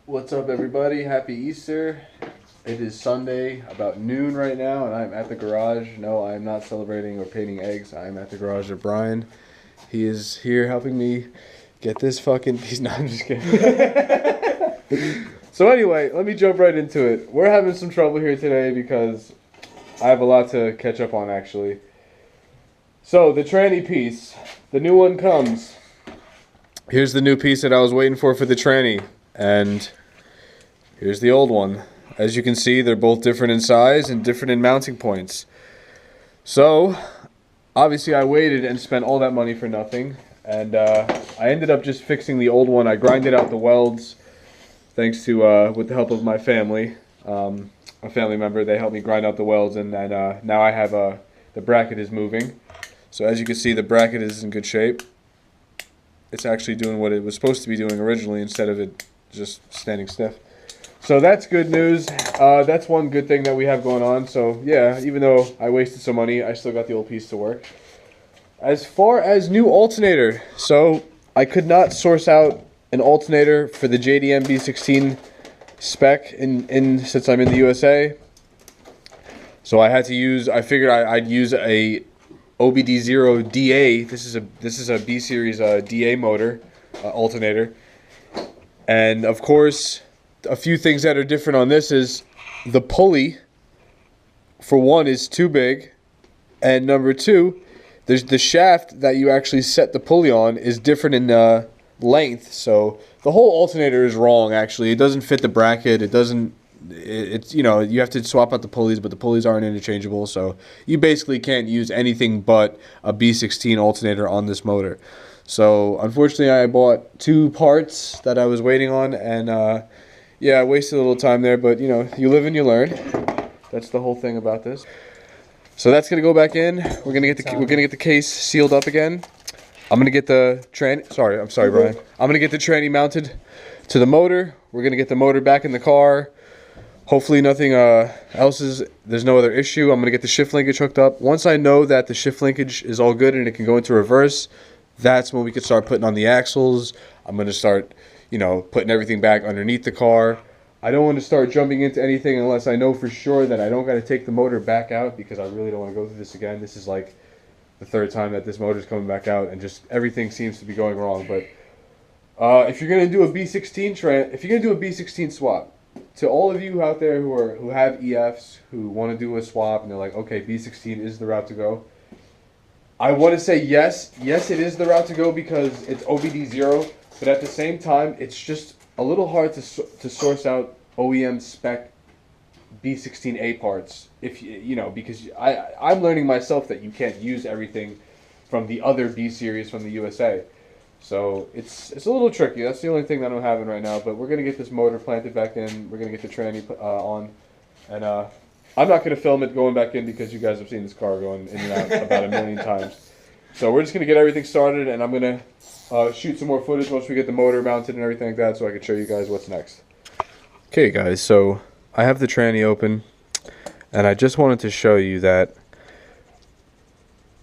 What's up, everybody? Happy Easter. It is Sunday, about noon right now, and I'm at the garage. No, I'm not celebrating or painting eggs. I'm at the garage of Brian. He is here helping me get this fucking piece. No, I'm just kidding. So anyway, let me jump right into it. We're having some trouble here today because I have a lot to catch up on, actually. So, the tranny piece. The new one comes. Here's the new piece that I was waiting for the tranny. And here's the old one. As you can see, they're both different in size and different in mounting points. So, obviously I waited and spent all that money for nothing. And I ended up just fixing the old one. I grinded out the welds, thanks to, with the help of my family. A family member, they helped me grind out the welds, and then now I have, the bracket is moving. So as you can see, the bracket is in good shape. It's actually doing what it was supposed to be doing originally instead of it just standing stiff. So that's good news. That's one good thing that we have going on. So yeah, even though I wasted some money, I still got the old piece to work. As far as new alternator, so I could not source out an alternator for the JDM B16 spec since I'm in the USA. So I had to use, I figured I'd use a OBD0DA. This is a B series DA motor alternator. And of course, a few things that are different on this is the pulley, for one, is too big, and number two, there's the shaft that you actually set the pulley on is different in length. So the whole alternator is wrong. Actually, it doesn't fit the bracket. It doesn't. It's, you know, you have to swap out the pulleys, but the pulleys aren't interchangeable. So you basically can't use anything but a B16 alternator on this motor. So unfortunately, I bought two parts that I was waiting on, and yeah, I wasted a little time there. But you know, you live and you learn. That's the whole thing about this. So that's gonna go back in. We're gonna get the case sealed up again. I'm gonna get the tranny. I'm sorry, Brian. I'm gonna get the tranny mounted to the motor. We're gonna get the motor back in the car. Hopefully nothing else there's no other issue. I'm gonna get the shift linkage hooked up. Once I know that the shift linkage is all good and it can go into reverse, that's when we could start putting on the axles. I'm gonna start, you know, putting everything back underneath the car. I don't want to start jumping into anything unless I know for sure that I don't got to take the motor back out, because I really don't want to go through this again. This is like the third time that this motor is coming back out, and just everything seems to be going wrong. But if you're gonna do a B16 swap, to all of you out there who have EFs who want to do a swap and they're like, okay, B16 is the route to go. I want to say yes, it is the route to go because it's OBD0, but at the same time, it's just a little hard to source out OEM spec B16A parts, if you know, because I'm learning myself that you can't use everything from the other B series from the USA. So it's a little tricky. That's the only thing that I'm having right now. But we're gonna get this motor planted back in. We're gonna get the tranny on, and I'm not gonna film it going back in because you guys have seen this car going in and out about a million times. So we're just gonna get everything started, and I'm gonna shoot some more footage once we get the motor mounted and everything like that, so I can show you guys what's next. Okay, guys. So I have the tranny open, and I just wanted to show you that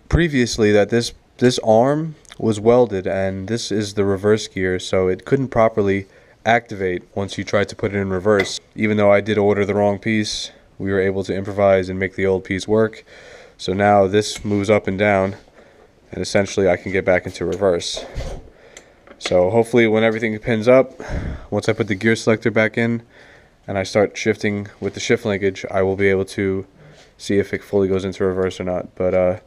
previously that this arm was welded, and this is the reverse gear, so it couldn't properly activate once you tried to put it in reverse. Even though I did order the wrong piece, we were able to improvise and make the old piece work. So now this moves up and down, and essentially I can get back into reverse. So hopefully when everything pins up, once I put the gear selector back in and I start shifting with the shift linkage, I will be able to see if it fully goes into reverse or not. But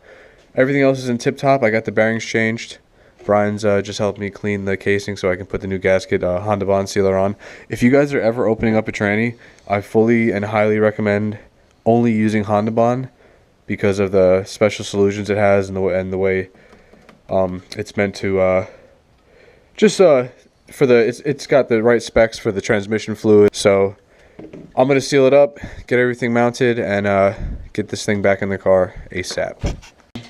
everything else is in tip top. I got the bearings changed. Brian's just helped me clean the casing so I can put the new gasket Honda Bond sealer on. If you guys are ever opening up a tranny, I fully and highly recommend only using Honda Bond because of the special solutions it has and the way it's meant to it's got the right specs for the transmission fluid. So I'm gonna seal it up, get everything mounted, and get this thing back in the car ASAP.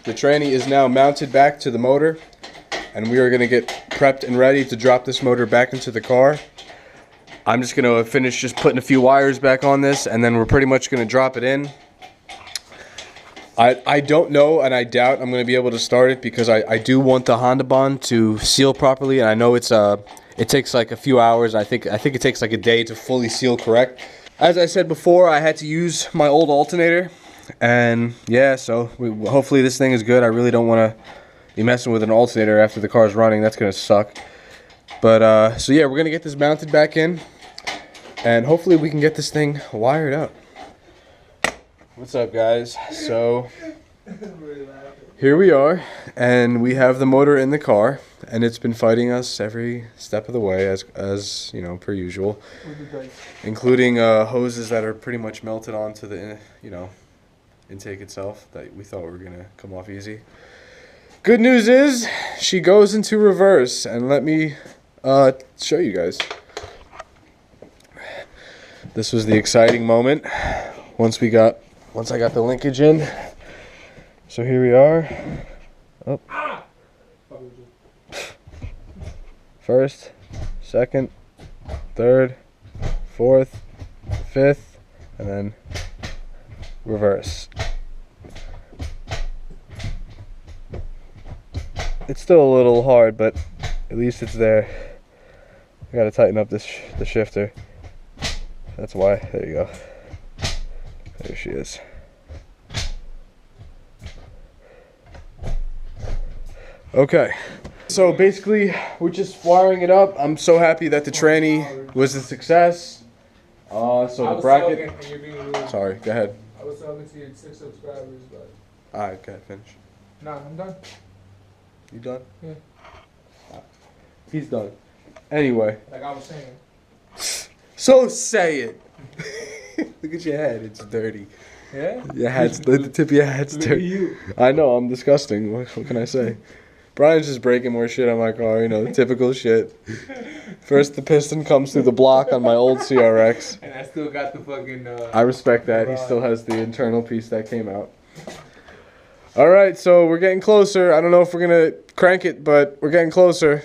The tranny is now mounted back to the motor, and we are going to get prepped and ready to drop this motor back into the car. I'm just going to finish just putting a few wires back on this, and then we're pretty much going to drop it in. I don't know, and I doubt I'm going to be able to start it because I do want the Honda Bond to seal properly, and I know it's it takes like a few hours. I think it takes like a day to fully seal correct. As I said before, I had to use my old alternator, and yeah, so hopefully this thing is good. I really don't want to be messing with an alternator after the car's running. That's gonna suck. But so yeah, we're gonna get this mounted back in, and hopefully we can get this thing wired up. What's up, guys? So here we are, and we have the motor in the car, and it's been fighting us every step of the way, as you know, per usual, including hoses that are pretty much melted onto the intake itself that we thought were gonna come off easy. Good news is she goes into reverse, and let me show you guys. This was the exciting moment once I got the linkage in. So here we are. Oh. First, second, third, fourth, fifth, and then reverse. It's still a little hard, but at least it's there. I gotta tighten up the shifter. That's why. There you go. There she is. Okay, so basically we're just wiring it up. I'm so happy that the tranny was a success. So the bracket. Sorry, go ahead. I was talking to your 6 subscribers, but. Alright, go ahead, finish. Nah, I'm done. You done? Yeah. He's done. Anyway. Like I was saying. So say it. Look at your head, it's dirty. Yeah? Your hat's the tip of your hat's dirty. You. I know, I'm disgusting. What can I say? Brian's just breaking more shit on my car, you know, typical shit. First the piston comes through the block on my old CRX. And I still got the fucking I respect that. He still has the internal piece that came out. Alright, so we're getting closer. I don't know if we're gonna crank it, but we're getting closer.